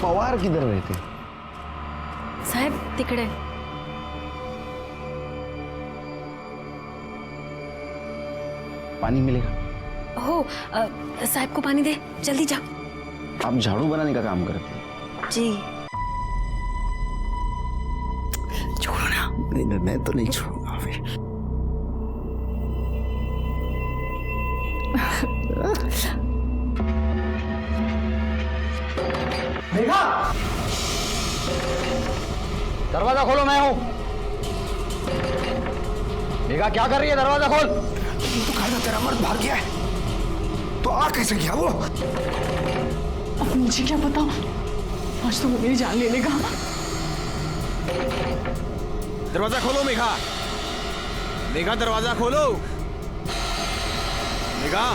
पवार किधर रहते? साहेब तिकडे. पानी मिलेगा? हो साहब को पानी दे, जल्दी जा. आप झाड़ू बनाने का काम करते हैं? जी. छोड़ो ना. नहीं, मैं तो नहीं छोड़ूंगा फिर. मेघा, दरवाजा खोलो, मैं हूं. मेघा क्या कर रही है? दरवाजा खोल. तो खाएगा, तेरा मर्द भाग गया है. तो आ कैसे गया वो? अब मुझे क्या पता, आज तो वो मेरी जान ले लेगा. दरवाजा खोलो मेघा. मेघा दरवाजा खोलो. मेघा,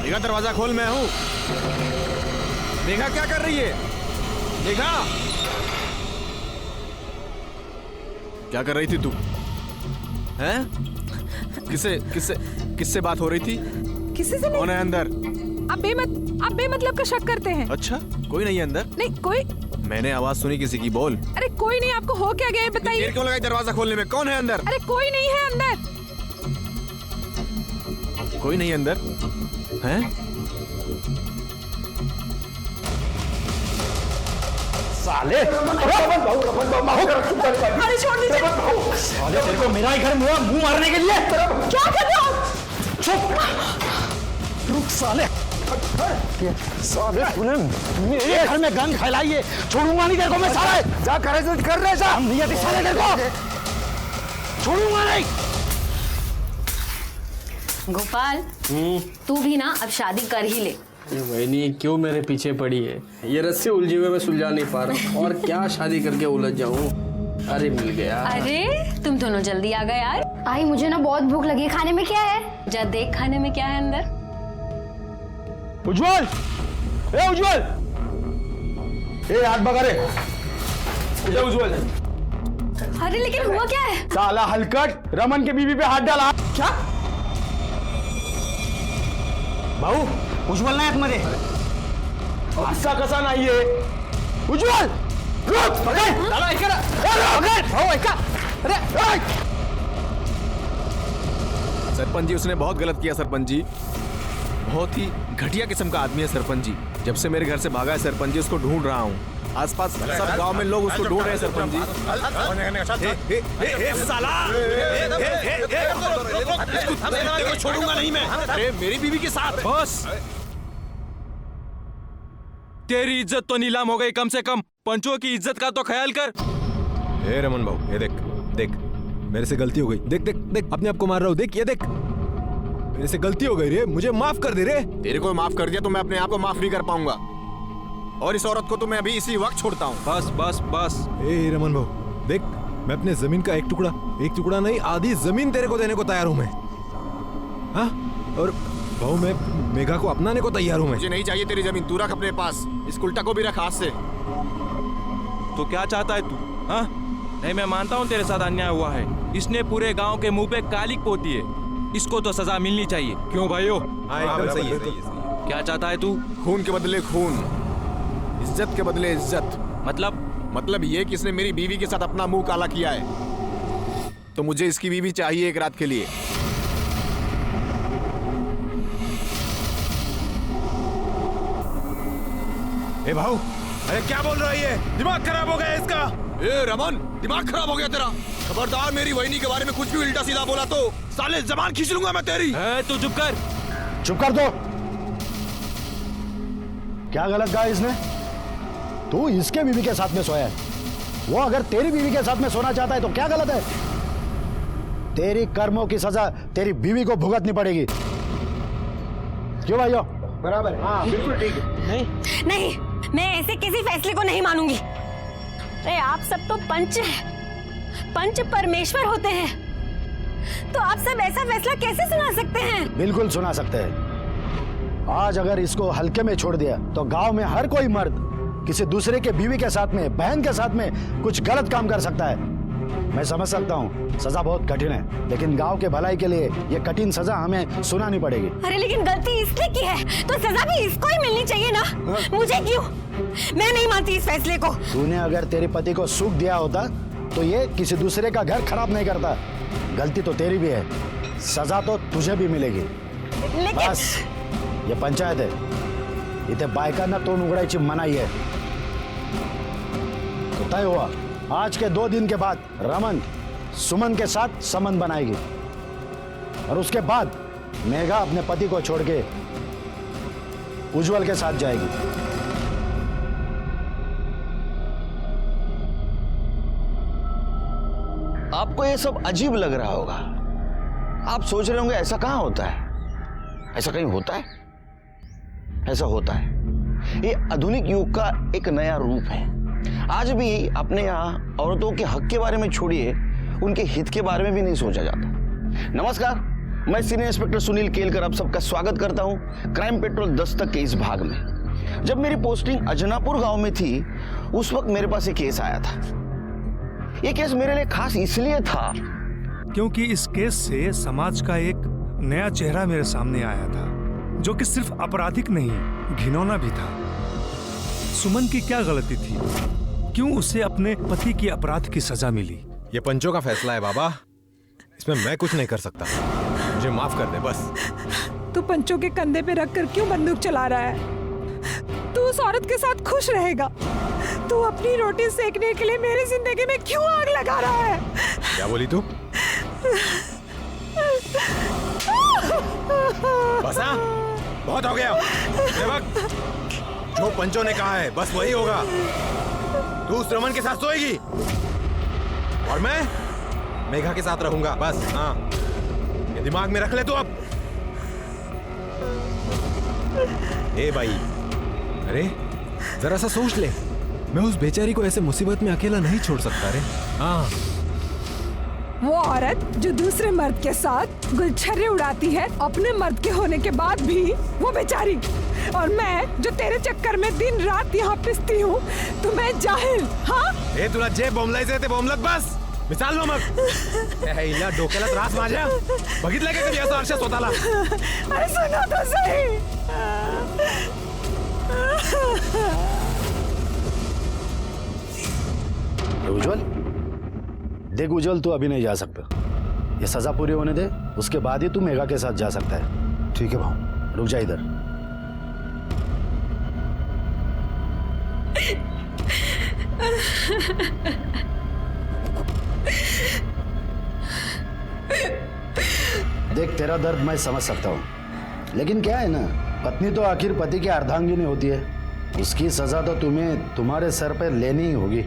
मेघा दरवाजा खोल, मैं हूं. मेघा क्या कर रही है? मेघा क्या कर रही थी तू? हैं? किससे बात हो रही थी? किसी से नहीं. कौन है अंदर? आप बेमतलब का शक करते हैं. अच्छा, कोई नहीं है अंदर? नहीं कोई. मैंने आवाज सुनी किसी की. बोल. अरे कोई नहीं. आपको हो क्या गया बताइए. देर क्यों लगाई दरवाजा खोलने में? कौन है अंदर? अरे कोई नहीं है अंदर. कोई नहीं अंदर? हैं? साले, अरे छोड़ दीजिए. साले तेरे को मेरा ही घर मुंह मारने के लिए. क्या कर रहे हो? चुप. रुक साले. साले तूने मेरे घर में गंद फैलाई है. छोड़ूंगा नहीं तेरे को मैं. साले जा करे जो कर रहे हैं. हम नहीं आती साले तेरे को. छोड़ूंगा नहीं. गोपाल, तू भी ना अब शादी कर ही ले. वही क्यों मेरे पीछे पड़ी है? ये रस्से उलझे हुए मैं सुलझा नहीं पा रहा. और क्या शादी करके उलझ जाऊं. अरे मिल गया. अरे तुम दोनों जल्दी आ गए यार. आई मुझे ना बहुत भूख लगी है. खाने में क्या है? जा देख खाने में क्या है अंदर. उज्जवल, ए उज्जवल, ए हाथ बगा रे. उज्जवल. अरे लेकिन हुआ क्या है? साला हलकट रमन के बीवी पे हाथ डाला. क्या भाऊ? उज्जवल नाही आतमध्ये. असा कसा नाहीये? उज्जवल रुक. दादा ऐका ना. भाऊ ऐका. अरे सरपंच जी, उसने बहुत गलत किया. सरपंच जी बहुत ही घटिया किस्म का आदमी है. सरपंच जी जब से मेरे घर से भागा है सरपंच जी, उसको ढूंढ रहा हूँ. आसपास सब गांव में लोग उसको ढूंढ रहे हैं सरपंच जी. छोड़ूंगा नहीं मैं. अरे मेरी बीवी के साथ. बस, तेरी इज्जत तो नीलाम हो गई. कम से कम पंचों की इज्जत का तो ख्याल कर. हे रमन भाऊ, ये देख देख, मेरे से गलती हो गई. देख देख देख, अपने आप को मार रहा हूँ. देख ये देख, मेरे से गलती हो गई रे. मुझे माफ कर दे रे. तेरे को माफ कर दिया तो मैं अपने आप को माफ नहीं कर पाऊंगा. और इस औरत को तो मैं अभी इसी वक्त छोड़ता हूँ. बस बस बस. ए रमन भाऊ देख, मैं अपने जमीन का एक टुकड़ा नहीं, आधी जमीन तेरे को देने को तैयार हूँ मैं. हाँ, और भाऊ मैं मेघा को अपनाने को तैयार हूँ मैं. मुझे नहीं चाहिए तेरी जमीन. तू रख अपने पास. इस उल्टा को भी रख हाथ से. तो क्या चाहता है तू? हाँ, नहीं मैं मानता हूँ तेरे साथ अन्याय हुआ है. इसने पूरे गांव के मुंह पे कालिक पोती है. इसको तो सजा मिलनी चाहिए. क्यों भाइयों? सही है. क्या चाहता है तू? खून के बदले खून, इज्जत के बदले इज्जत. मतलब ये कि इसने मेरी बीवी के साथ अपना मुंह काला किया है, तो मुझे इसकी बीवी चाहिए एक रात के लिए. ए भाऊ, अरे क्या बोल रहा है ये? दिमाग खराब हो गया इसका. ए रमन, दिमाग खराब हो गया तेरा. खबरदार मेरी वहिनी के बारे में कुछ भी उल्टा सीधा बोला तो साले जबान खींच लूंगा मैं तेरी. तू चुप कर. चुप कर दो. क्या गलत कहा इसने? तू इसके बीवी के साथ में सोया है. वो अगर तेरी बीवी के साथ में सोना चाहता है तो क्या गलत है? तेरी कर्मों की सजा तेरी बीवी को भुगतनी पड़ेगी. क्यों भाइयों? बराबर. हाँ बिल्कुल ठीक है. नहीं, मैं ऐसे किसी फैसले को नहीं मानूंगी. अरे आप सब तो पंच हैं, पंच परमेश्वर होते हैं, तो आप सब ऐसा फैसला कैसे सुना सकते हैं? बिल्कुल सुना सकते हैं. आज अगर इसको हल्के में छोड़ दिया तो गांव में हर कोई मर्द किसी दूसरे के बीवी के साथ में, बहन के साथ में कुछ गलत काम कर सकता है. मैं समझ सकता हूँ सजा बहुत कठिन है, लेकिन गांव के भलाई के लिए ये कठिन सजा हमें सुनानी पड़ेगी। अरे लेकिन गलती इसने की है तो सजा भी इसको ही मिलनी चाहिए ना। मुझे क्यों? मैं नहीं मानती इस फैसले को। तूने अगर तेरे पति को सुख दिया होता तो ये किसी दूसरे का घर खराब नहीं करता। गलती तो तेरी भी है, सजा तो तुझे भी मिलेगी। लेकिन बस ये पंचायत है, इथे बायकांना तोंड उघडायची मनाई है। तो तय हुआ, आज के 2 दिन के बाद रमन सुमन के साथ संबंध बनाएगी और उसके बाद मेघा अपने पति को छोड़ के उज्जवल के साथ जाएगी। आपको ये सब अजीब लग रहा होगा। आप सोच रहे होंगे ऐसा कहां होता है, ऐसा कहीं होता है? ऐसा होता है। ये आधुनिक युग का एक नया रूप है। आज भी अपने यहाँ औरतों के हक के बारे में छोड़िए, उनके हित के बारे में भी नहीं सोचा जाता। नमस्कार, मैं सीनियर इंस्पेक्टर सुनील केलकर आप सबका स्वागत करता हूँ क्राइम पेट्रोल दस्तक के इस भाग में। जब मेरी पोस्टिंग अजनापुर गांव में थी, उस वक्त मेरे पास एक केस आया था। ये केस मेरे लिए खास इसलिए था क्योंकि इस केस से समाज का एक नया चेहरा मेरे सामने आया था, जो कि सिर्फ आपराधिक नहीं, घिनौना भी था। सुमन की क्या गलती थी? क्यों उसे अपने पति की अपराध की सजा मिली? ये पंचों का फैसला है बाबा, इसमें मैं कुछ नहीं कर सकता। मुझे माफ कर दे बस। तू पंचों के कंधे पे रखकर क्यों बंदूक चला रहा है? तू उस औरत के साथ खुश रहेगा? तू अपनी रोटी सेकने के लिए मेरी जिंदगी में क्यों आग लगा रहा है? क्या बोली तू? बस हाँ, बहुत हो गया। सेवक, जो पंचों ने कहा है बस वही होगा। तू उस रमन के साथ सोएगी और मैं मेघा के साथ रहूंगा, बस। हाँ, ये दिमाग में रख ले तू अब। ए भाई, अरे जरा सा सोच ले, मैं उस बेचारी को ऐसे मुसीबत में अकेला नहीं छोड़ सकता रे। हाँ, वो औरत जो दूसरे मर्द के साथ गुलछर्रे उड़ाती है अपने मर्द के होने के बाद भी, वो बेचारी। और मैं जो तेरे चक्कर में दिन रात यहाँ पिसती हूँ, तो मैं जाहिल? हाँ, ए तुला जे बोंबलायचे ते बोंबलत बस, मिसाल नो मग। हिला डोक्याला त्रास माझ्या, बघितलं का कधी असं आरशात स्वतःला? अरे सुनो तो सही। उज्जवल, देख उज्जवल, तू अभी नहीं जा सकता। ये सजा पूरी होने दे, उसके बाद ही तू मेघा के साथ जा सकता है। ठीक है भाऊ, रुक जा इधर। देख, तेरा दर्द मैं समझ सकता हूँ, लेकिन क्या है ना, पत्नी तो आखिर पति की अर्धांगिनी होती है। इसकी सजा तो तुम्हें तुम्हारे सर पे लेनी ही होगी।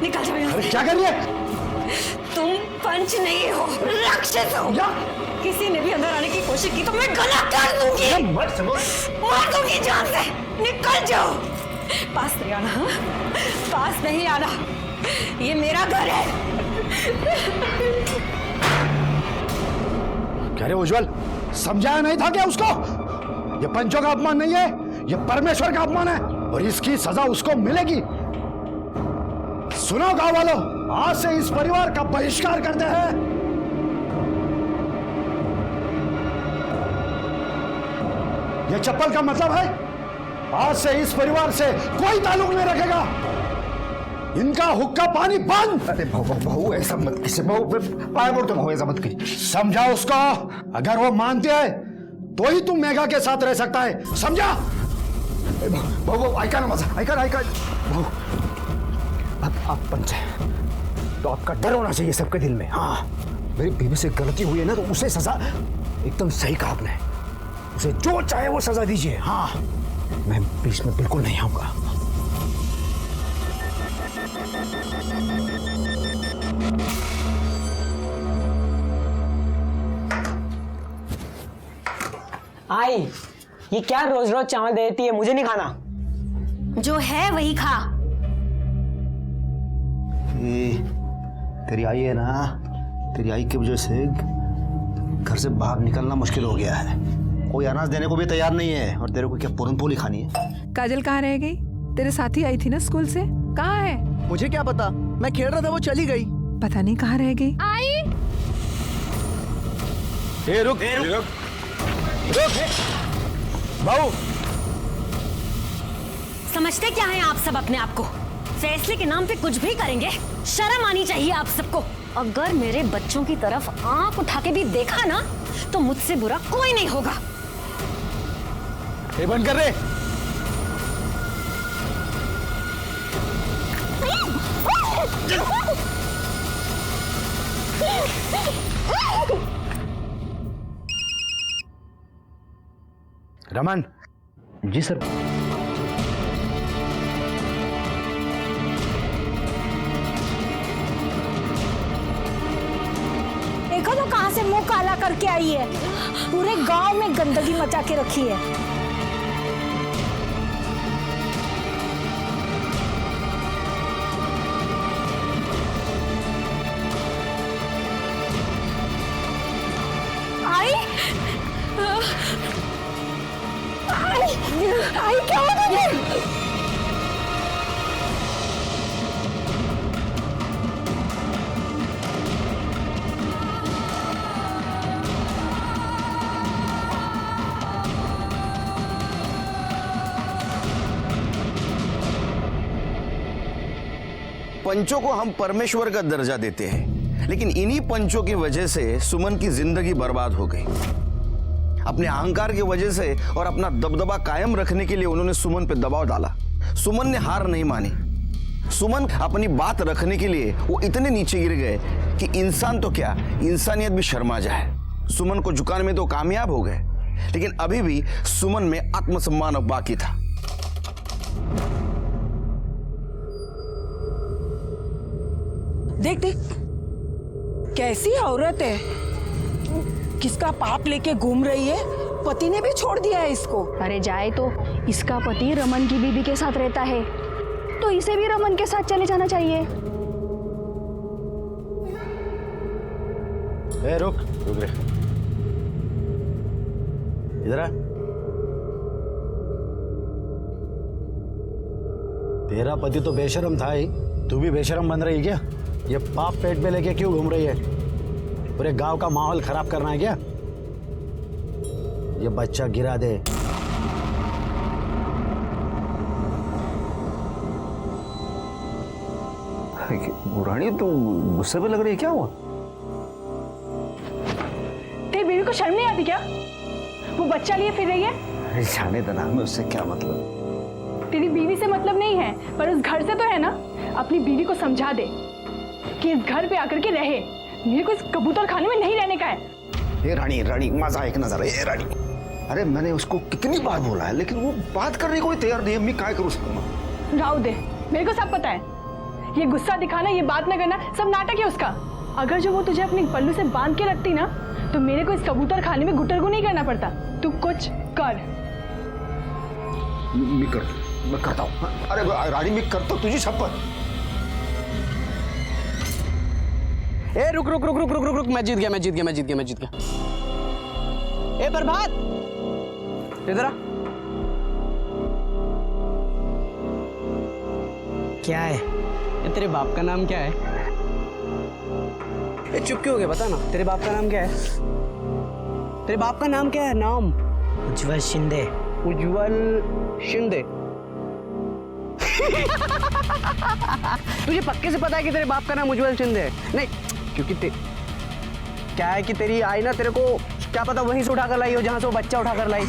निकल जाओ यहाँ अरे से। क्या कर रही है? तुम पंच नहीं हो, राक्षस हो। किसी ने भी अंदर आने की कोशिश की तो मैं गला काट दूंगी, मार दूंगी जान से। निकल जाओ, पास नहीं आना। हाँ? पास नहीं आना, ये मेरा घर है। क्या रे उज्जवल, समझाया नहीं था क्या उसको? ये पंचों का अपमान नहीं है, ये परमेश्वर का अपमान है और इसकी सजा उसको मिलेगी। सुनो गांव वालों, आज से इस परिवार का बहिष्कार करते हैं। ये चप्पल का मतलब है, आज से इस परिवार से कोई ताल्लुक नहीं रखेगा। इनका हुक्का पानी बंद। अरे भाऊ ऐसा मत कीजिए भाऊ, पाया पड़ता हूँ, ऐसा मत कीजिए। समझा उसको, अगर वो मानते हैं तो ही तुम मेघा के साथ रह सकता है, समझा? भाऊ ऐका ना माझा, ऐका भाऊ, अब आप पंच हैं तो आपका डर होना चाहिए सबके दिल में। हाँ, मेरी बीवी से गलती हुई है ना, तो उसे सजा, एकदम सही कहा आपने, उसे जो चाहे वो सजा दीजिए। हाँ, मैं बीच में बिल्कुल नहीं आऊंगा। आई, ये क्या रोज रोज चावल देती है? मुझे नहीं खाना। जो है वही खा। तेरी आई है ना, तेरी आई की वजह से घर से बाहर निकलना मुश्किल हो गया है। कोई अनाज देने को भी तैयार नहीं है, और तेरे को क्या पूरन पोली खानी है? काजल कहाँ रह गई? तेरे साथी आई थी ना स्कूल से, कहाँ है? मुझे क्या पता, मैं खेल रहा था, वो चली गई। पता नहीं कहाँ रह गई। आई रुक भाऊ, समझते क्या हैं आप सब अपने आप को? फैसले के नाम पे कुछ भी करेंगे? शर्म आनी चाहिए आप सबको। अगर मेरे बच्चों की तरफ आंख उठा के भी देखा ना तो मुझसे बुरा कोई नहीं होगा। ये बंद कर रहे। रमन। जी सर। देखो तो कहां से मुंह काला करके आई है, पूरे गांव में गंदगी मचा के रखी है। आई आई क्या हो गया? पंचों को हम परमेश्वर का दर्जा देते हैं, लेकिन इन्हीं पंचों की वजह से सुमन की जिंदगी बर्बाद हो गई। अपने अहंकार की वजह से और अपना दबदबा कायम रखने के लिए उन्होंने सुमन पे दबाव डाला। सुमन ने हार नहीं मानी। सुमन अपनी बात रखने के लिए वो इतने नीचे गिर गए कि इंसान तो क्या, इंसानियत भी शर्मा जाए। सुमन को झुकाने में तो कामयाब हो गए, लेकिन अभी भी सुमन में आत्मसम्मान अब बाकी था। देख देख कैसी औरत है, किसका पाप लेके घूम रही है। पति ने भी छोड़ दिया है इसको। अरे जाए तो, इसका पति रमन की बीवी के साथ रहता है, तो इसे भी रमन के साथ चले जाना चाहिए। रुक रे, इधर आ। तेरा पति तो बेशरम था ही, तू भी बेशरम बन रही क्या? ये पाप पेट पे लेके क्यों घूम रही है? पूरे गांव का माहौल खराब करना है क्या? ये बच्चा गिरा दे। रानी तू गुस्से पे लग रही है, क्या हुआ? तेरी बीवी को शर्म नहीं आती क्या? वो बच्चा लिए फिर रही है। अरे जाने दो ना, हमें उससे क्या मतलब। तेरी बीवी से मतलब नहीं है, पर उस घर से तो है ना। अपनी बीवी को समझा दे कि इस घर पे आकर के रहे। मेरे को इस कबूतर खाने में नहीं रहने का है। ये रानी रानी मजा एक नजर है। ये रानी, अरे मैंने उसको कितनी बार बोला है, लेकिन वो बात करने को तैयार नहीं है। मैं क्या करूँ उसको? राव दे, मेरे को सब पता है। ये गुस्सा दिखाना, ये बात ना करना, सब नाटक है उसका। अगर जो वो तुझे अपने पल्लू से बांध के रखती ना, तो मेरे को इस कबूतर खाने में गुटरगु नहीं करना पड़ता। तू कुछ कर। मैं करता हूँ। अरे रानी, मैं करता हूँ, तुझी शपथ। ए रुक रुक रुक रुक रुक रुक रुक, मैं जीत गया। ए प्रभात, इधर आ। क्या है ये? तेरे बाप का नाम क्या है? ए चुप क्यों हो गया? बता ना, तेरे बाप का नाम क्या है? तेरे बाप का नाम क्या है? नाम उज्जवल शिंदे। तुझे पक्के से पता है कि तेरे बाप का नाम उज्जवल शिंदे है? नहीं, क्योंकि क्या है कि तेरी आई ना, तेरे को क्या पता वहीं से उठाकर लाई हो जहां से वो बच्चा उठाकर लाई।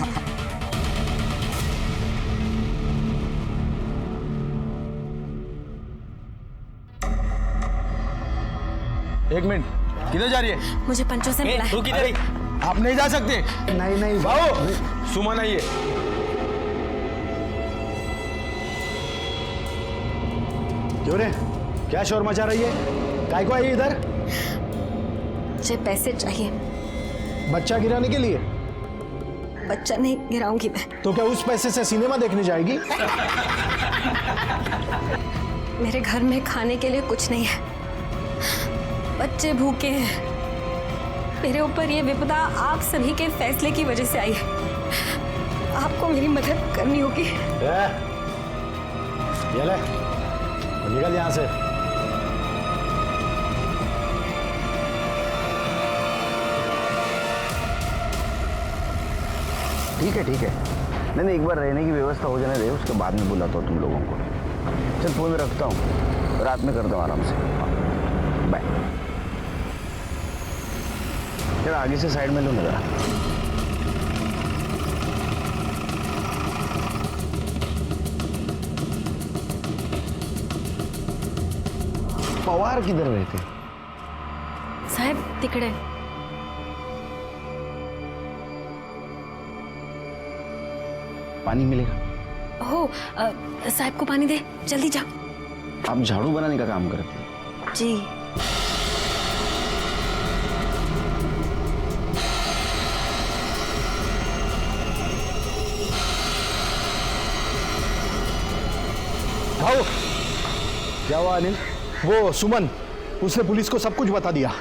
एक मिनट, किधर जा रही है? मुझे पंचों से मिला है। तू किधर? आप नहीं जा सकते। नहीं बाबू, सुमन आई है। क्यों रे, क्या शोर मचा रही है? काय को आई इधर? मुझे पैसे चाहिए। बच्चा गिराने के लिए? बच्चा नहीं गिराऊंगी मैं। तो क्या उस पैसे से सिनेमा देखने जाएगी? मेरे घर में खाने के लिए कुछ नहीं है, बच्चे भूखे हैं। मेरे ऊपर ये विपदा आप सभी के फैसले की वजह से आई है। आपको मेरी मदद करनी होगी। ये ले, निकल यहाँ से। ठीक है ठीक है, नहीं एक बार रहने की व्यवस्था हो जाने दे, उसके बाद में बुलाता हूँ तुम लोगों को। चल फोन में रखता हूँ, रात में करता हूँ आराम से। बाय। चल आगे से साइड में लो ना जरा। पवार किधर रहते? साहेब तिकडे। पानी मिलेगा? हो साहब को पानी दे, जल्दी जा। आप झाड़ू बनाने का काम करते हैं? जी। भाऊ, क्या हुआ अनिल? वो सुमन, उसने पुलिस को सब कुछ बता दिया।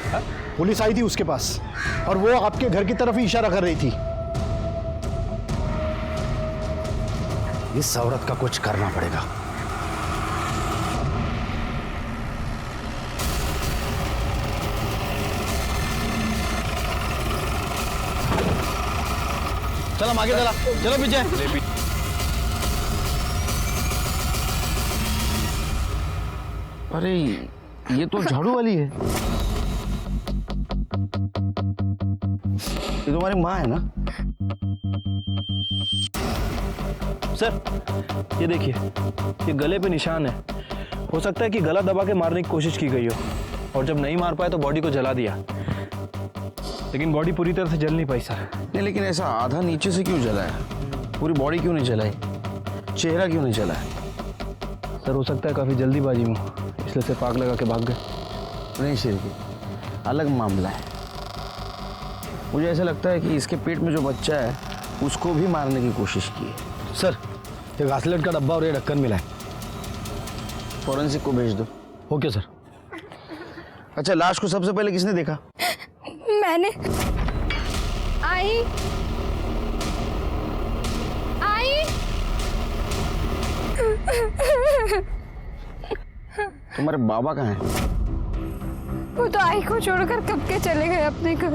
पुलिस आई थी उसके पास और वो आपके घर की तरफ ही इशारा कर रही थी। इस औरत का कुछ करना पड़ेगा। चलो हम आगे, चला चलो पीछे। अरे ये तो झाड़ू वाली है। ये तुम्हारी माँ है ना? सर ये देखिए, ये गले पे निशान है। हो सकता है कि गला दबा के मारने की कोशिश की गई हो और जब नहीं मार पाए तो बॉडी को जला दिया, लेकिन बॉडी पूरी तरह से जल नहीं पाई सर। नहीं लेकिन ऐसा आधा नीचे से क्यों जला है? पूरी बॉडी क्यों नहीं जलाई? चेहरा क्यों नहीं जला है? सर हो सकता है काफ़ी जल्दीबाजी में, इसलिए सिर्फ आग लगा के भाग गए। नहीं शिरकी, अलग मामला है। मुझे ऐसा लगता है कि इसके पेट में जो बच्चा है उसको भी मारने की कोशिश की है। सर, ये घासलेट का डब्बा और ये ढक्कन मिला है, फॉरेंसिक को भेज दो। Okay sir. अच्छा, लाश को सबसे पहले किसने देखा? मैंने। आई आई तुम्हारे बाबा कहाँ हैं? वो तो आई को छोड़कर कब के चले गए अपने घर।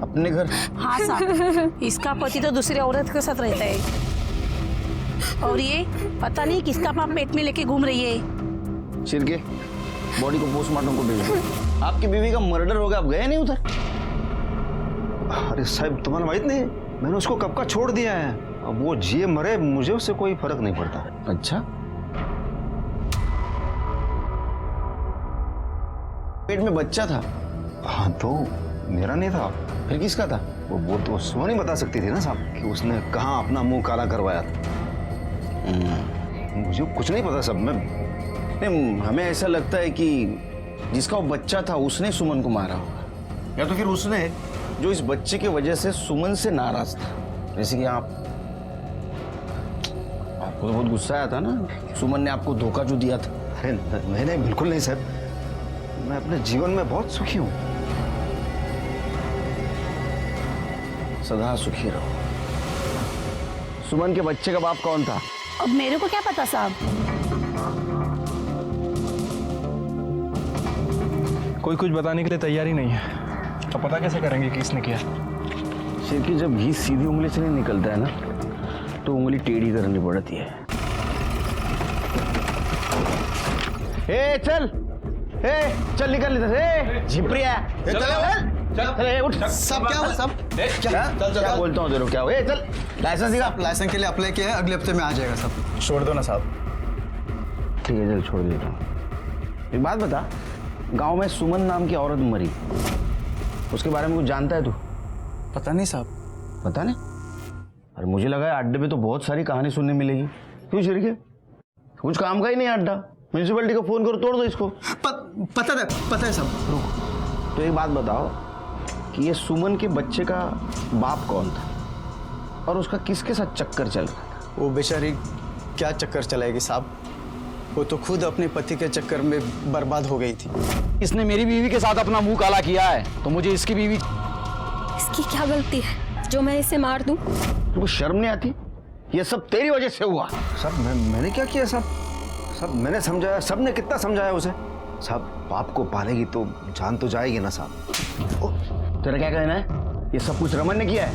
अपने घर? हाँ साहब, इसका पति तो दूसरी औरत के साथ रहता है और ये पता नहीं किसका पाप पेट में लेके घूम रही है। शिरके, बॉडी को पोस्टमार्टम को भेज दो। आपकी बीवी का मर्डर हो गया, आप गए नहीं उधर? अरे साहब, तुम्हारा माहित नहीं, मैंने उसको कब का छोड़ दिया है। अब वो जिए मरे, मुझे उससे कोई फर्क नहीं पड़ता। अच्छा, पेट में बच्चा था? हाँ, तो मेरा नहीं था। फिर किसका था? वो तो सुमन ही बता सकती थी ना साहब कि उसने कहाँ अपना मुंह काला करवाया था। मुझे कुछ नहीं पता सब। नहीं, हमें ऐसा लगता है कि जिसका वो बच्चा था उसने सुमन को मारा होगा, या तो फिर उसने जो इस बच्चे की वजह से सुमन से नाराज था। जैसे कि आपको तो बहुत गुस्सा आया था ना, सुमन ने आपको धोखा जो दिया था। अरे नहीं, बिल्कुल नहीं साहब, मैं अपने जीवन में बहुत सुखी हूँ। सदा सुखी रहो। सुमन के बच्चे का बाप कौन था? अब मेरे को क्या पता साहब। कोई कुछ बताने के लिए तैयार ही नहीं है, तो पता कैसे करेंगे कि किसने किया? सिर्फ जब घी सीधी उंगली से नहीं निकलता है ना, तो उंगली टेढ़ी करनी पड़ती है। ए चल, चल निकल इधर से। झिपरिया, चल उठ। सब क्या हुआ? सब क्या बोलता हूँ तेरे को? क्या हुआ? चल, लाइसेंस दिखा। लाइसेंस के लिए अप्लाई किया है, अगले हफ्ते में आ जाएगा सब। छोड़ दो ना साहब। ठीक है, चल छोड़ देता हूँ। एक बात बता, गांव में सुमन नाम की औरत मरी, उसके बारे में कुछ जानता है तू? पता नहीं साहब। पता नहीं? अरे मुझे लगा है अड्डे पे तो बहुत सारी कहानी सुनने मिलेगी। क्यों शिरके, कुछ काम का ही नहीं अड्डा। म्यूनसिपैलिटी को फोन करो, तोड़ दो इसको। पता है सब। रुको, तो एक बात बताओ कि ये सुमन के बच्चे का बाप कौन था और उसका किसके साथ चक्कर चल रहा था? वो बेचारी क्या चक्कर चलाएगी साहब, वो तो खुद अपने पति के चक्कर में बर्बाद हो गई थी। इसने मेरी बीवी के साथ अपना मुंह काला किया है, तो मुझे इसकी बीवी। इसकी क्या गलती है जो मैं इसे मार दूं? तुमको शर्म नहीं आती? ये सब तेरी वजह से हुआ। साहब मैंने क्या किया साहब? साहब मैंने समझाया, सब ने कितना समझाया उसे। साहब बाप को पालेगी तो जान तो जाएगी ना साहब। तेरा क्या कहना है? ये सब कुछ रमन ने किया है?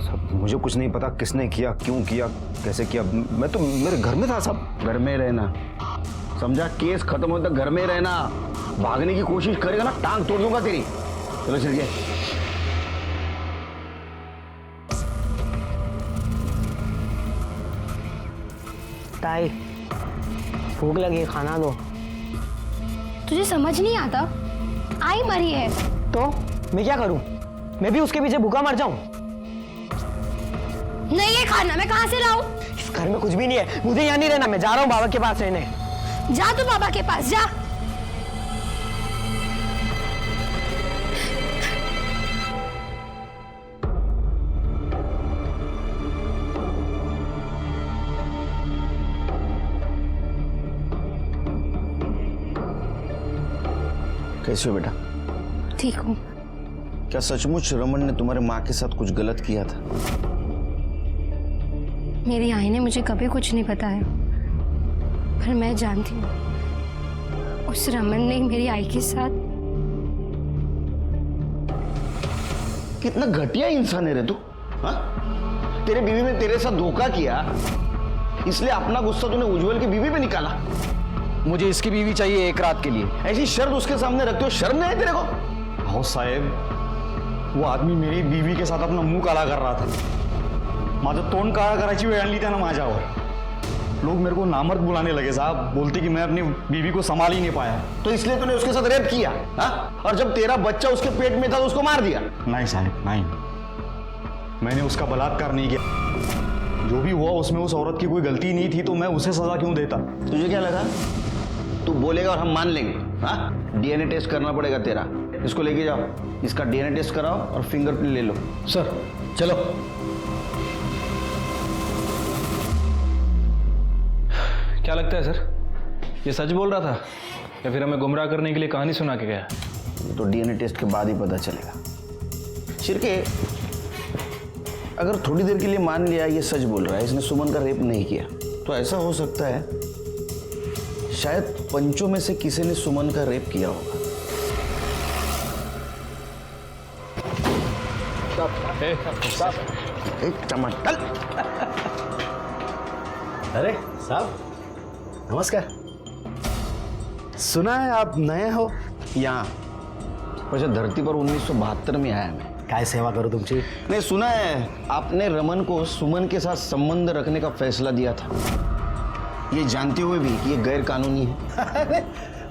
साहब मुझे कुछ नहीं पता किसने किया, क्यों किया, कैसे किया। मैं तो मेरे घर में था साहब। घर में रहना, समझा? केस खत्म होने तक घर में रहना। भागने की कोशिश करेगा ना टांग तोड़ दूंगा तेरी। चलो चल के। ताई भूख लगी, खाना दो। तुझे समझ नहीं आता? आई मरी है तो मैं क्या करूं? मैं भी उसके पीछे भूखा मर जाऊं? नहीं है खाना, मैं कहां से लाऊं? इस घर में कुछ भी नहीं है, मुझे यहाँ नहीं रहना। मैं जा रहा हूँ बाबा के पास रहने। जा तू बाबा के पास जा। कैसे हो बेटा? ठीक हूँ। क्या सचमुच रमन ने तुम्हारे माँ के साथ कुछ गलत किया था? मेरी आई ने मुझे कभी कुछ नहीं बताया, पर मैं जानती हूँ उस रमन ने मेरी आई के साथ। कितना घटिया इंसान है रे तू, हाँ? तेरे बीवी ने तेरे साथ धोखा किया, इसलिए अपना गुस्सा तूने उज्जवल की बीवी पे निकाला। मुझे इसकी बीवी चाहिए एक रात के लिए। ऐसी शर्त उसके सामने रखते हो, शर्म नहीं है तेरे को? हो साहेब, वो आदमी मेरी बीवी के साथ अपना मुंह काला कर रहा था। माझं तोंड काळा करायची वेळ आणली त्यानं माझ्यावर। लोग मेरे को नामर्द बुलाने लगे साहब, बोलते कि मैं अपनी बीवी को संभाल ही नहीं पाया। तो इसलिए तूने उसके साथ रेप किया, हाँ? और जब तेरा बच्चा उसके पेट में था तो उसको मार दिया? नहीं साहब नहीं, मैंने उसका बलात्कार नहीं किया। जो भी हुआ उसमें उस औरत की कोई गलती नहीं थी, तो मैं उसे सजा क्यों देता? तुझे क्या लगा तू बोलेगा और हम मान लेंगे? हाँ, डीएनए टेस्ट करना पड़ेगा तेरा। इसको लेके जाओ, इसका डीएनए टेस्ट कराओ और फिंगरप्रिंट ले लो। सर चलो। क्या लगता है सर, ये सच बोल रहा था या फिर हमें गुमराह करने के लिए कहानी सुना के गया? तो डीएनए टेस्ट के बाद ही पता चलेगा। शिरके, अगर थोड़ी देर के लिए मान लिया ये सच बोल रहा है, इसने सुमन का रेप नहीं किया, तो ऐसा हो सकता है शायद पंचों में से किसी ने सुमन का रेप किया होगा। एक टमाटर। अरे साहब नमस्कार। सुना है आप नए हो यहाँ? वैसे धरती पर 1972 में आया मैं। काय सेवा करूं तुमची? नहीं, सुना है आपने रमन को सुमन के साथ संबंध रखने का फैसला दिया था, ये जानते हुए भी कि ये गैर कानूनी है।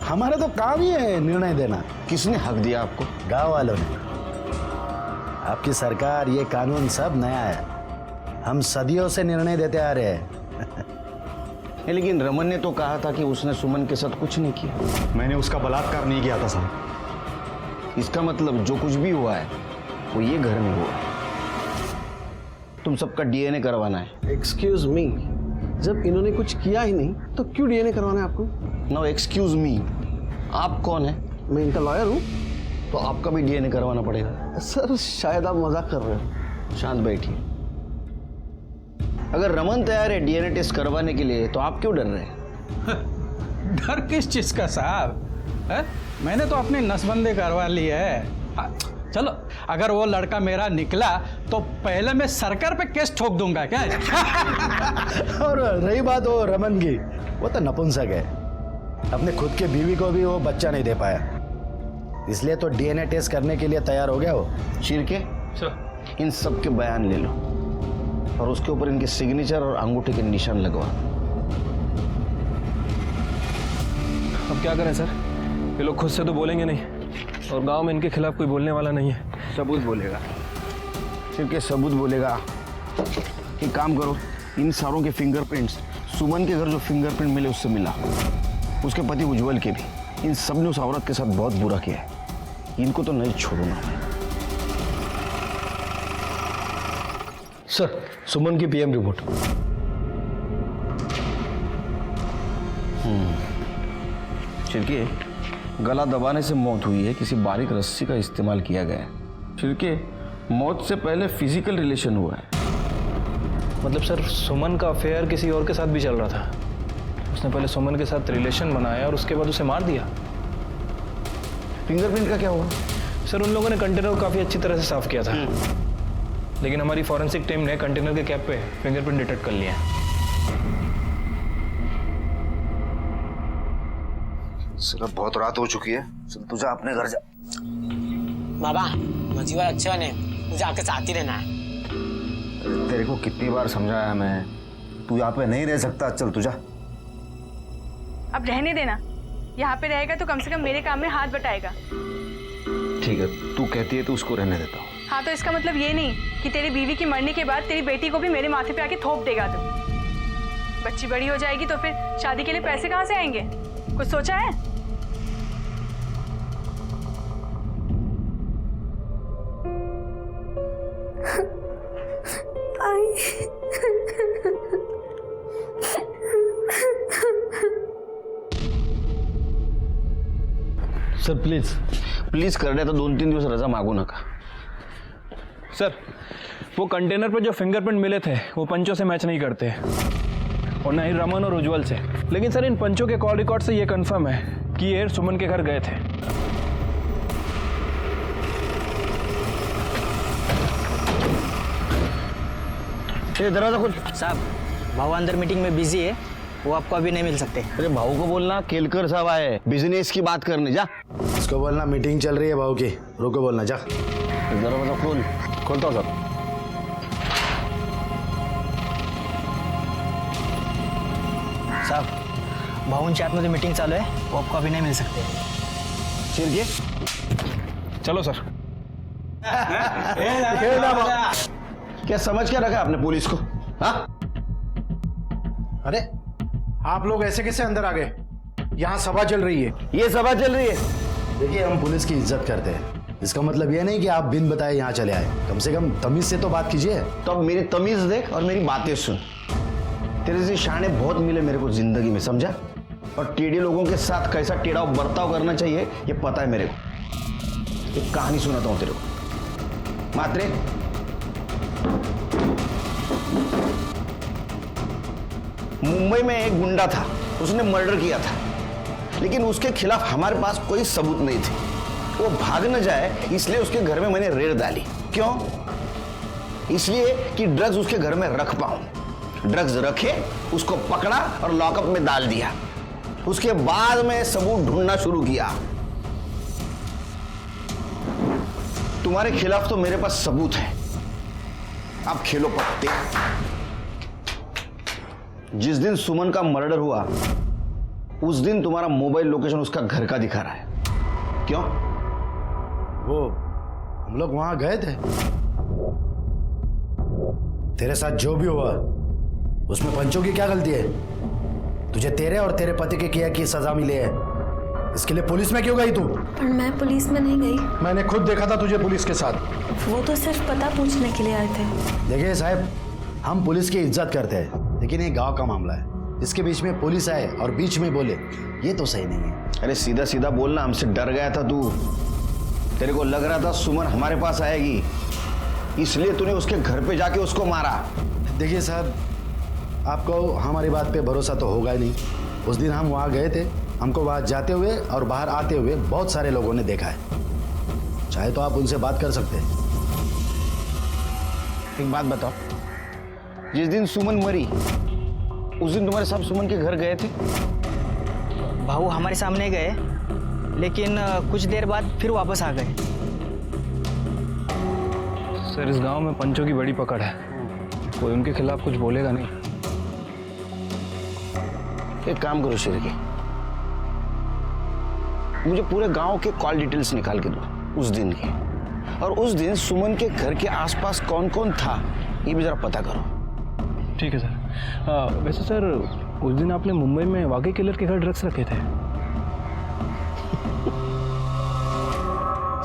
हमारा तो काम ही है निर्णय देना। किसने हक दिया आपको? गांव वालों ने। आपकी सरकार, ये कानून सब नया है। हम सदियों से निर्णय देते आ रहे हैं। लेकिन रमन ने तो कहा था कि उसने सुमन के साथ कुछ नहीं किया। मैंने उसका बलात्कार नहीं किया था साहब। इसका मतलब जो कुछ भी हुआ है वो ये घर में हुआ। तुम सबका डीएनए करवाना है। एक्सक्यूज मी, जब इन्होंने कुछ किया ही नहीं तो क्यों डीएनए करवाना है आपको? नो एक्सक्यूज मी, आप कौन है? मैं इनका लॉयर हूँ। तो आपका भी डीएनए करवाना पड़ेगा। सर शायद आप मजाक कर रहे हो। शांत बैठिए। अगर रमन तैयार है डीएनए टेस्ट करवाने के लिए तो आप क्यों डर रहे हैं? डर किस चीज का साहब? मैंने तो अपनी नसबंदी करवा ली है। चलो, अगर वो लड़का मेरा निकला तो पहले मैं सरकार पे केस ठोक दूंगा क्या? और रही बात वो रमन की, वो तो नपुंसक है। अपने खुद के बीवी को भी वो बच्चा नहीं दे पाया, इसलिए तो डीएनए टेस्ट करने के लिए तैयार हो गया वो। शिरके, इन सब के बयान ले लो और उसके ऊपर इनके सिग्नेचर और अंगूठे के निशान लगवा। अब क्या करें सर, ये लोग खुद से तो बोलेंगे नहीं और गांव में इनके खिलाफ कोई बोलने वाला नहीं है। सबूत बोलेगा। शिरके सबूत बोलेगा। एक काम करो, इन सारों के फिंगरप्रिंट्स सुमन के घर जो फिंगरप्रिंट मिले उससे मिला, उसके पति उज्जवल के भी। इन सब ने उस औरत के साथ बहुत बुरा किया है, इनको तो नहीं छोड़ूंगा मैं। सर सुमन की पीएम रिपोर्ट। चिरके, गला दबाने से मौत हुई है, किसी बारीक रस्सी का इस्तेमाल किया गया है। फिर के मौत से पहले फिजिकल रिलेशन हुआ है। मतलब सर सुमन का अफेयर किसी और के साथ भी चल रहा था। उसने पहले सुमन के साथ रिलेशन बनाया और उसके बाद उसे मार दिया। फिंगरप्रिंट का क्या हुआ? सर उन लोगों ने कंटेनर को काफी अच्छी तरह से साफ किया था, लेकिन हमारी फॉरेंसिक टीम ने कंटेनर के कैप पे फिंगरप्रिंट डिटेक्ट कर लिया। सिर्फ बहुत रात हो चुकी है, चल तू जा अपने घर जा। बाबा मजीवा अच्छे बने, मुझे आपके साथ ही रहना है। तेरे को कितनी बार समझाया मैं, तू यहाँ पे नहीं रह सकता, चल तू जा। अब रहने देना, यहाँ पे रहेगा तो कम से कम मेरे काम में हाथ बटाएगा। ठीक है, तू कहती है तो उसको रहने देता हूँ। हाँ तो इसका मतलब ये नहीं कि तेरी बीवी की मरने के बाद तेरी बेटी को भी मेरे माथे पे आके थोप देगा तू। बच्ची बड़ी हो जाएगी तो फिर शादी के लिए पैसे कहाँ से आएंगे? कुछ सोचा है? सर प्लीज कर रहे तो 2-3 दिवस रजा मागू नका। सर वो कंटेनर पर जो फिंगरप्रिंट मिले थे वो पंचों से मैच नहीं करते और ना ही रमन और उज्जवल से। लेकिन सर इन पंचों के कॉल रिकॉर्ड से ये कंफर्म है कि ये सुमन के घर गए थे। दरवाजा खोल। साहब भाऊ अंदर मीटिंग में बिजी है, वो आपको अभी नहीं मिल सकते। अरे भाऊ को बोलना केलकर साहब आए बिजनेस की बात करने, जा। इसको बोलना मीटिंग चल रही है भाऊ की, रोको बोलना, जा। दरवाजा खोल। खोलता हूँ सर। साहब भाऊ के आतमध्ये मीटिंग चालू है, वो आपको अभी नहीं मिल सकते। शिरके चलो सर। क्या समझ क्या रखा आपने पुलिस को? हाँ? अरे आप लोग ऐसे कैसे अंदर आ गए? यहाँ सभा चल रही है। ये सभा चल रही है? देखिए हम पुलिस की इज्जत करते हैं, इसका मतलब ये नहीं कि आप बिन बताए यहाँ चले आए। कम से कम तमीज से तो बात कीजिए। तो अब मेरी तमीज देख और मेरी बातें सुन। तेरे से शाने बहुत मिले मेरे को जिंदगी में, समझा? और टेढ़े लोगों के साथ कैसा टेढ़ा बर्ताव करना चाहिए ये पता है मेरे को। एक कहानी सुनाता हूँ तेरे को। मात्रे मुंबई में एक गुंडा था, उसने मर्डर किया था, लेकिन उसके खिलाफ हमारे पास कोई सबूत नहीं थे। वो भाग न जाए इसलिए उसके घर में मैंने रेड डाली। क्यों? इसलिए कि ड्रग्स उसके घर में रख पाऊं। ड्रग्स रखे, उसको पकड़ा और लॉकअप में डाल दिया। उसके बाद में सबूत ढूंढना शुरू किया। तुम्हारे खिलाफ तो मेरे पास सबूत है, अब खेलो पत्ते। जिस दिन सुमन का मर्डर हुआ उस दिन तुम्हारा मोबाइल लोकेशन उसका घर का दिखा रहा है। क्यों? वो हम लोग वहां गए थे। तेरे साथ जो भी हुआ उसमें पंचों की क्या गलती है? तुझे तेरे और तेरे पति के किया की सजा मिली है, इसके लिए पुलिस में क्यों गई तू? पर मैं पुलिस में नहीं गई। मैंने खुद देखा था तुझे पुलिस के साथ। वो तो सिर्फ पता पूछने के लिए आए थे। देखिए साहब, हम पुलिस की इज्जत करते हैं, लेकिन ये गांव का मामला है, इसके बीच में पुलिस आए और बीच में बोले, ये तो सही नहीं है। अरे सीधा सीधा बोलना, हमसे डर गया था तू। तेरे को लग रहा था सुमन हमारे पास आएगी, इसलिए तूने उसके घर पे जाके उसको मारा। देखिए साहब, आपको हमारी बात पे भरोसा तो होगा ही नहीं। उस दिन हम वहाँ गए थे, हमको वहाँ जाते हुए और बाहर आते हुए बहुत सारे लोगों ने देखा है। चाहे तो आप उनसे बात कर सकते हैं। एक बात बताओ, जिस दिन सुमन मरी उस दिन तुम्हारे साहब सुमन के घर गए थे? भाऊ हमारे सामने गए, लेकिन कुछ देर बाद फिर वापस आ गए। सर इस गांव में पंचों की बड़ी पकड़ है, कोई उनके खिलाफ कुछ बोलेगा नहीं। एक काम करो शिरके, मुझे पूरे गांव के कॉल डिटेल्स निकाल के दो उस दिन की, और उस दिन सुमन के घर के आसपास कौन कौन था ये भी जरा पता करो। ठीक है सर। वैसे सर उस दिन आपने मुंबई में वाकई किलर के घर ड्रग्स रखे थे?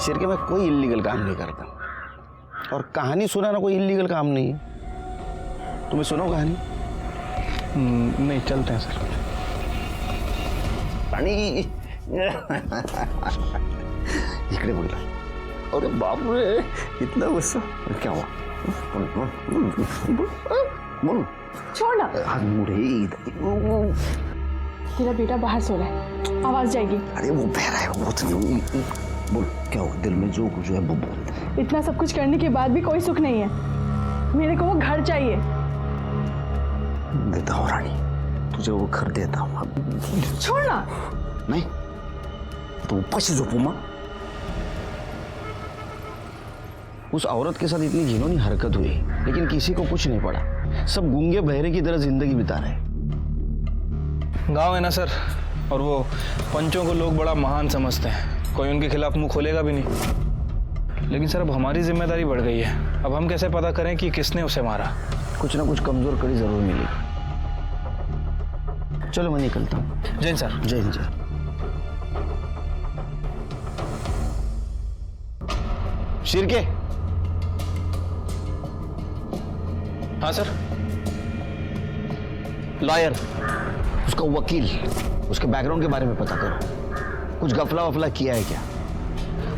शिरके मैं कोई इल्लीगल काम नहीं करता, और कहानी सुनाना कोई इल्लीगल काम नहीं है। तुम्हें सुनो कहानी? नहीं, चलते हैं सर। पानी इकडे बघला, अरे बाप रे, इतना गुस्सा, क्या हुआ? बोल। छोड़ ना। तेरा बेटा बाहर सो रहा है, आवाज जाएगी। अरे वो बह रहा है, बोल क्या हुआ? दिल में जो कुछ है वो बोल। इतना सब कुछ करने के बाद भी कोई सुख नहीं है। मेरे को वो घर चाहिए। देता हूँ रानी, तुझे वो घर देता हूँ। छोड़ ना। नहीं तो ऊपर से झोंकू माँ। उस औरत के साथ इतनी घिनौनी हरकत हुई, लेकिन किसी को कुछ नहीं पड़ा। सब गूंगे बहरे की तरह जिंदगी बिता रहे। गांव है ना सर, और वो पंचों को लोग बड़ा महान समझते हैं, कोई उनके खिलाफ मुंह खोलेगा भी नहीं। लेकिन सर अब हमारी जिम्मेदारी बढ़ गई है। अब हम कैसे पता करें कि किसने उसे मारा? कुछ ना कुछ कमजोर कड़ी जरूर मिलेगी। चलो मैं निकलता हूँ। जय सर। जय हिंद। जय। शिरके। हाँ सर। लॉयर, उसका वकील, उसके बैकग्राउंड के बारे में पता करो। कुछ गफला वफला किया है क्या?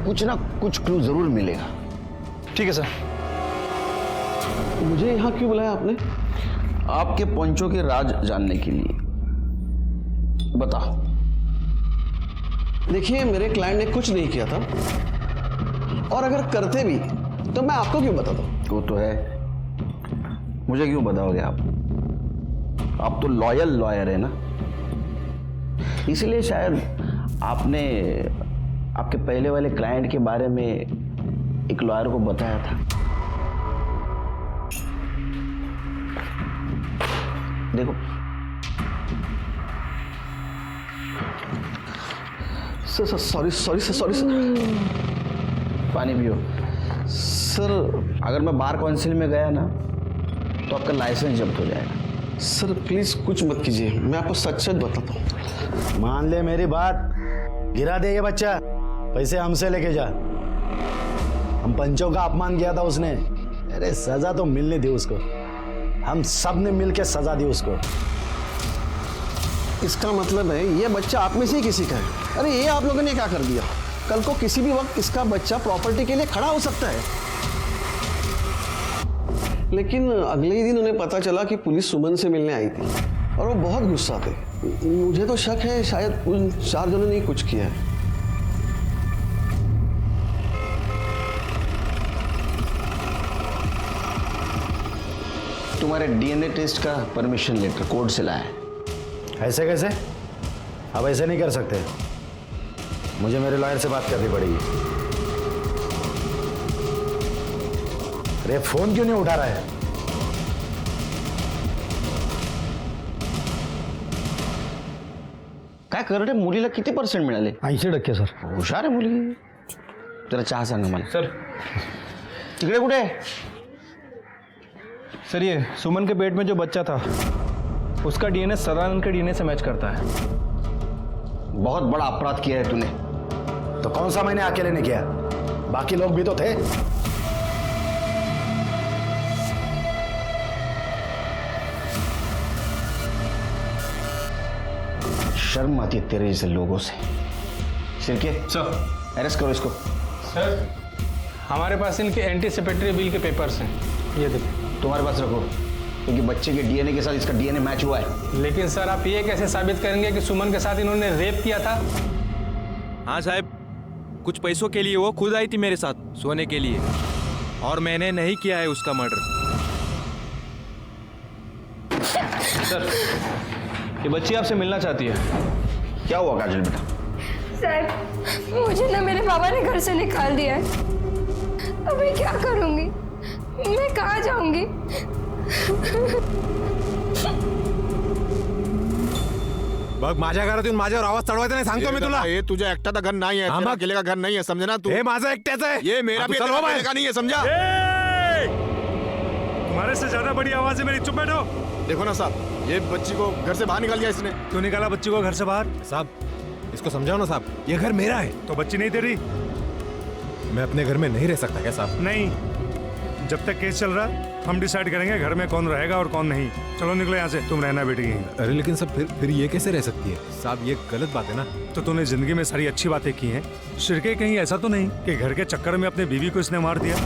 कुछ ना कुछ क्लू जरूर मिलेगा। ठीक है सर। मुझे यहाँ क्यों बुलाया आपने? आपके पंचों के राज जानने के लिए। बताओ। देखिए, मेरे क्लाइंट ने कुछ नहीं किया था, और अगर करते भी तो मैं आपको क्यों बताता? वो तो है, मुझे क्यों बताओगे आप? आप तो लॉयल लॉयर है ना, इसलिए शायद आपने आपके पहले वाले क्लाइंट के बारे में एक लॉयर को बताया था। देखो सॉरी सर। पानी पियो। सर अगर मैं बार काउंसिल में गया ना तो आपका लाइसेंस जब्त हो जाएगा। सर प्लीज कुछ मत कीजिए, मैं आपको सच सच बताता हूँ। मान ले मेरी बात, गिरा दे ये बच्चा, पैसे हमसे लेके जा। हम पंचों का अपमान किया था उसने, अरे सजा तो मिलने दी उसको। हम सब ने मिलकर सजा दी उसको। इसका मतलब है ये बच्चा आप में से ही किसी का है। अरे ये आप लोगों ने क्या कर दिया? कल को किसी भी वक्त इसका बच्चा प्रॉपर्टी के लिए खड़ा हो सकता है। लेकिन अगले ही दिन उन्हें पता चला कि पुलिस सुमन से मिलने आई थी, और वो बहुत गुस्सा थे। मुझे तो शक है शायद उन 4 जनों ने ही कुछ किया है। तुम्हारे डीएनए टेस्ट का परमिशन लेटर कोर्ट से लाया है। ऐसे कैसे? अब ऐसे नहीं कर सकते, मुझे मेरे लॉयर से बात करनी पड़ेगी। अरे फोन क्यों नहीं उठा रहा है? काय करडे, मुलीला किती % मिळाले? 80% सर. हुशार आहे मुलगी. जरा चहा सांगा मला. सर तिकडे कुठे? सर ये सुमन के पेट में जो बच्चा था उसका डीएनए सदानंद के डीएनए से मैच करता है। बहुत बड़ा अपराध किया है तूने। तो कौन सा मैंने अकेले ने किया? बाकी लोग भी तो थे। शर्म आती है तेरे जैसे लोगों से। शिरके सर अरेस्ट करो इसको। सर हमारे पास इनके एंटीसिपेटरी बिल के पेपर्स हैं, ये देखिए। तुम्हारे पास रखो, क्योंकि बच्चे के डीएनए के साथ इसका डीएनए मैच हुआ है। लेकिन सर आप ये कैसे साबित करेंगे कि सुमन के साथ इन्होंने रेप किया था? हाँ साहब, कुछ पैसों के लिए वो खुद आई थी मेरे साथ सोने के लिए, और मैंने नहीं किया है उसका मर्डर। सर ये बच्ची आपसे मिलना चाहती है। क्या हुआ काजल बेटा? सर मुझे ना मेरे बाबा ने घर से निकाल दिया है। अब मैं क्या करूंगी? मैं कहाँ जाऊंगी? बघ माझ्या घरात येऊन माझ्यावर आवाज चढवायचा नाही, सांगतो मी तुला. हे तुझ्या एकट्याचा घर नाही आहे, तेरा अकेले का घर नहीं है, समझे ना तू? हे माझा एकट्याचा आहे. ये मेरा भी अकेले का नहीं है, समझा? तुम्हारे से ज्यादा बड़ी आवाज है मेरी, चुप बैठो। देखो ना साहब, ये बच्ची को घर से बाहर निकाल दिया इसने। क्यों निकाला बच्ची को घर से बाहर? साहब इसको समझाओ ना साहब, ये घर मेरा है। तो बच्ची नहीं तेरी? मैं अपने घर में नहीं रह सकता क्या साहब? नहीं, जब तक केस चल रहा हम डिसाइड करेंगे घर में कौन रहेगा और कौन नहीं। चलो निकलो यहाँ से, तुम रहना बेटी यहीं। अरे लेकिन सब फिर ये कैसे रह सकती है साहब? ये गलत बात है ना। तो तूने जिंदगी में सारी अच्छी बातें की हैं, शिरके कहीं ऐसा तो नहीं कि घर के चक्कर में अपनी बीवी को इसने मार दिया?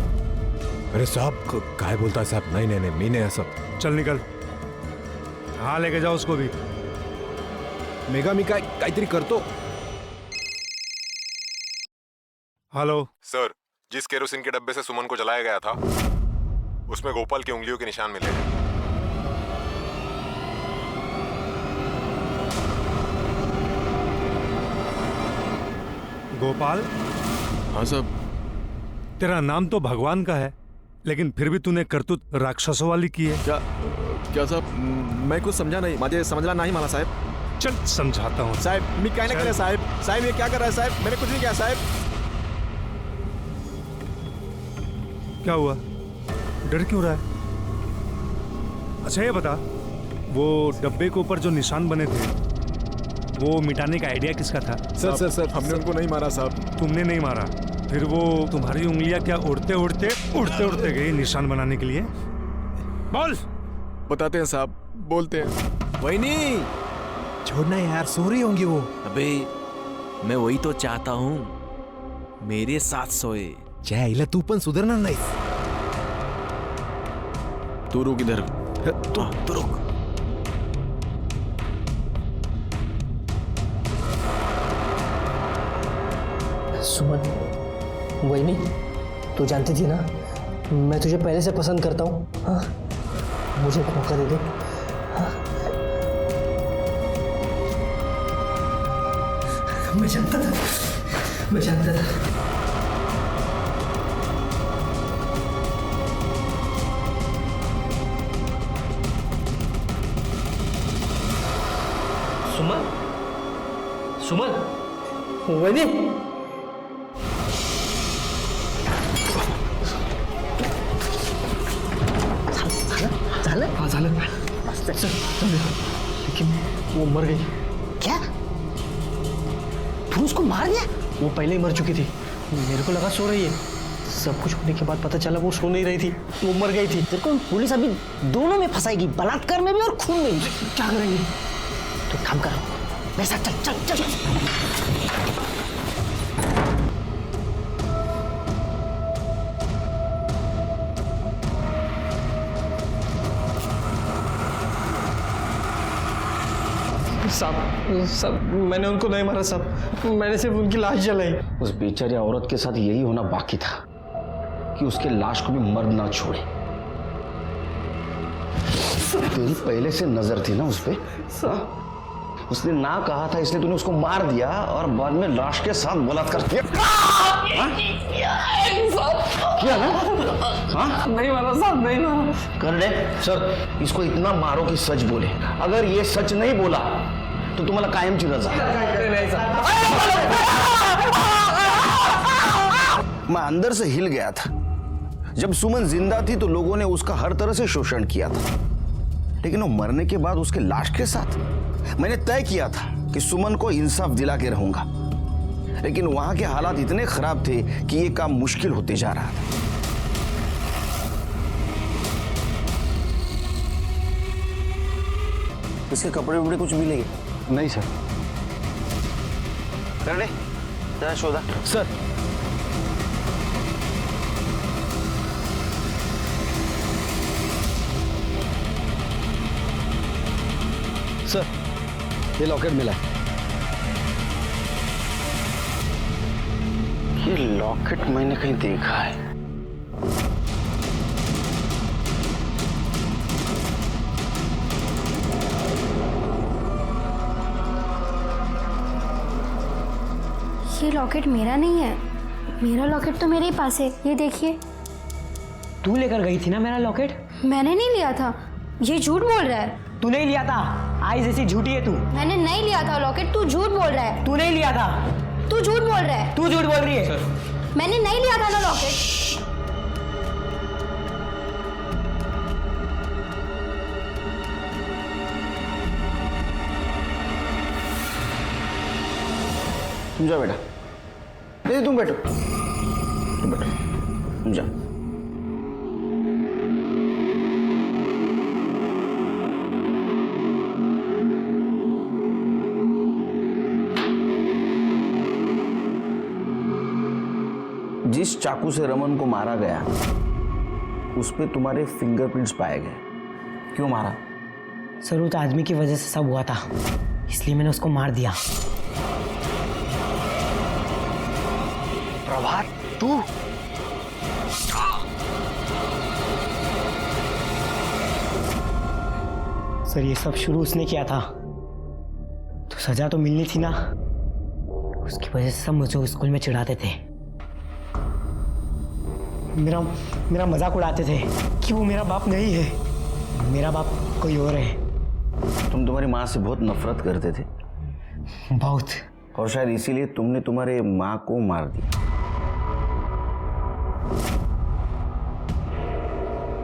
अरे साहब काय बोलता है साहब? नहीं नहीं नहीं, मैंने ऐसा। चल निकल, हाँ लेके जाओ उसको भी। मेगा मी काहीतरी करतो। हेलो सर, जिस केरोसिन के डब्बे से सुमन को जलाया गया था उसमें गोपाल की उंगलियों के निशान मिले हैं। गोपाल? हाँ साहब। तेरा नाम तो भगवान का है, लेकिन फिर भी तूने करतूत राक्षसों वाली की है। क्या साहब? मैं कुछ समझा नहीं, मुझे समझला नहीं माना साहब। चल समझाता हूँ साहब। मैं क्या नहीं कर साहब? साहब ये क्या कर रहा है साहब? मैंने कुछ नहीं किया साहब। क्या हुआ, डर क्यों रहा है? अच्छा ये बता, वो डब्बे के ऊपर जो निशान बने थे वो मिटाने का आइडिया किसका था? सर हमने उनको नहीं मारा साहब। तुमने नहीं मारा? फिर वो तुम्हारी उंगलियां क्या उड़ते उड़ते गई निशान बनाने के लिए? बोल। बताते हैं साहब, बोलते हैं। वही नहीं, छोड़ना यार, सो रही होंगी वो। अबे मैं वही तो चाहता हूँ, मेरे साथ सोए। चाहे तू पण सुधारणार नाही। तू रुक इधर। तू रुक। सुमन, वही नहीं, तू जानती थी ना मैं तुझे पहले से पसंद करता हूँ। हाँ, मुझे एक मौका दे दे। हाँ? मैं जानता था। सुमन, वही झालं। लेकिन वो मर गई। क्या? तू उसको मार दिया? वो पहले ही मर चुकी थी, मेरे को लगा सो रही है। सब कुछ होने के बाद पता चला वो सो नहीं रही थी, वो मर गई थी। तेरे को पुलिस अभी दोनों में फंसाएगी, बलात्कार में भी और खून में भी। क्या करेंगे? तो काम करो, मेरे साथ चल। सब मैंने उनको नहीं मारा साहब, मैंने सिर्फ उनकी लाश जलाई। उस बेचारी औरत के साथ यही होना बाकी था कि उसके लाश को भी मर्द ना छोड़े। तेरी पहले से नजर थी ना उस पे। उसने ना कहा था इसलिए तूने उसको मार दिया और बाद में लाश के साथ बलात्कार किया। किया ना? हाँ? नहीं मारा साहब, नहीं मारा। कर दे सर, इसको इतना मारो कि सच बोले। अगर ये सच नहीं बोला तो तुम्हाला कायमची रजा। मैं अंदर से हिल गया था। जब सुमन जिंदा थी तो लोगों ने उसका हर तरह से शोषण किया था, लेकिन वो मरने के बाद उसके लाश के साथ मैंने तय किया था कि सुमन को इंसाफ दिला के रहूंगा। लेकिन वहां के हालात इतने खराब थे कि ये काम मुश्किल होते जा रहा था। इसके कपड़े वपड़े कुछ मिलेंगे? नहीं सर। कर ले जरा शोधा। सर सर, ये लॉकेट मिला है। ये लॉकेट मैंने कहीं देखा है। ये लॉकेट मेरा नहीं है, मेरा लॉकेट तो मेरे ही पास है। ये देखिए। तू लेकर गई थी ना मेरा लॉकेट? मैंने नहीं लिया था, ये झूठ बोल रहा है। तू नहीं लिया था, आई जैसी झूठी है तू। मैंने नहीं लिया था लॉकेट, तू झूठ बोल रहा है। तू नहीं लिया था, तू झूठ बोल रहा है। तू झूठ बोल रही है। मैंने नहीं लिया था ना लॉकेट। तुम जाओ बेटा। नहीं तुम बैठो, तुम बैठो, तुम जाओ। जिस चाकू से रमन को मारा गया उस पे तुम्हारे फिंगरप्रिंट्स पाए गए। क्यों मारा? सर उस आदमी की वजह से सब हुआ था, इसलिए मैंने उसको मार दिया। प्रभात, तू? सर ये सब शुरू उसने किया था, तो सजा तो मिलनी थी ना। उसकी वजह से सब मुझे स्कूल में चिढ़ाते थे, मेरा मजाक उड़ाते थे कि वो मेरा बाप नहीं है, मेरा बाप कोई और है। तुम तुम्हारी माँ से बहुत नफरत करते थे? बहुत। और शायद इसीलिए तुमने तुम्हारे माँ को मार दिया।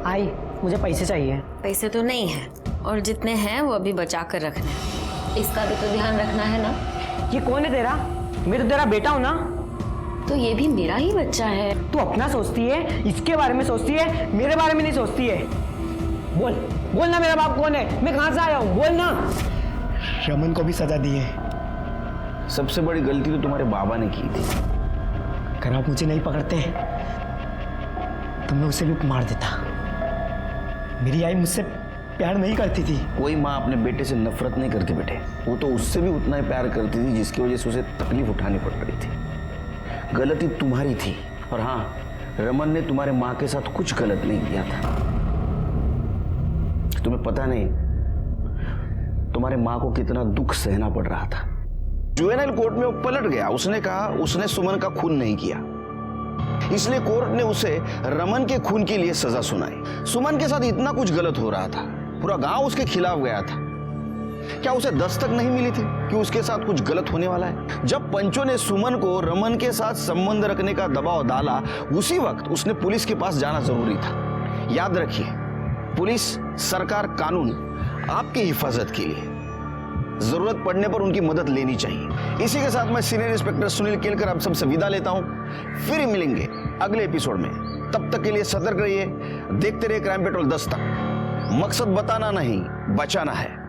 आई, मुझे पैसे चाहिए। पैसे तो नहीं है, और जितने हैं वो अभी बचा कर रखने हैं। इसका भी तो ध्यान रखना है ना। ये कौन है तेरा? मैं तो तेरा बेटा हूँ ना। तो ये भी मेरा ही बच्चा है। तू अपना सोचती है, इसके बारे में सोचती है, मेरे बारे में नहीं सोचती है। बोल ना मेरा बाप कौन है, मैं कहाँ से आया हूँ, बोल ना। रमन को भी सजा दी है। सबसे बड़ी गलती तो तुम्हारे बाबा ने की थी। अगर आप मुझे नहीं पकड़ते तो मैं उसे भी मार देता। मेरी आई मुझसे प्यार नहीं करती थी। कोई माँ अपने बेटे से नफरत नहीं करती बेटे, वो तो उससे भी उतना ही प्यार करती थी जिसकी वजह से उसे तकलीफ उठानी पड़ रही थी। गलती तुम्हारी थी। और हाँ, रमन ने तुम्हारे माँ के साथ कुछ गलत नहीं किया था। तुम्हें पता नहीं तुम्हारे माँ को कितना दुख सहना पड़ रहा था। जुवेनाइल कोर्ट में वो पलट गया। उसने कहा उसने सुमन का खून नहीं किया, इसलिए कोर्ट ने उसे रमन के खून के लिए सजा सुनाई। सुमन के साथ इतना कुछ गलत हो रहा था, पूरा गांव उसके खिलाफ गया था। क्या उसे दस्तक नहीं मिली थी कि उसके साथ कुछ गलत होने वाला है? जब पंचों ने सुमन को रमन के साथ संबंध रखने का दबाव डाला, उसी वक्त उसने पुलिस के पास जाना जरूरी था। याद रखिए, पुलिस, सरकार, कानून आपकी हिफाजत के लिए, जरूरत पड़ने पर उनकी मदद लेनी चाहिए। इसी के साथ मैं सीनियर इंस्पेक्टर सुनील केलकर आप सबसे विदा लेता हूं। फिर मिलेंगे अगले एपिसोड में। तब तक के लिए सतर्क रहिए, देखते रहिए क्राइम पेट्रोल 10 तक। मकसद बताना नहीं, बचाना है।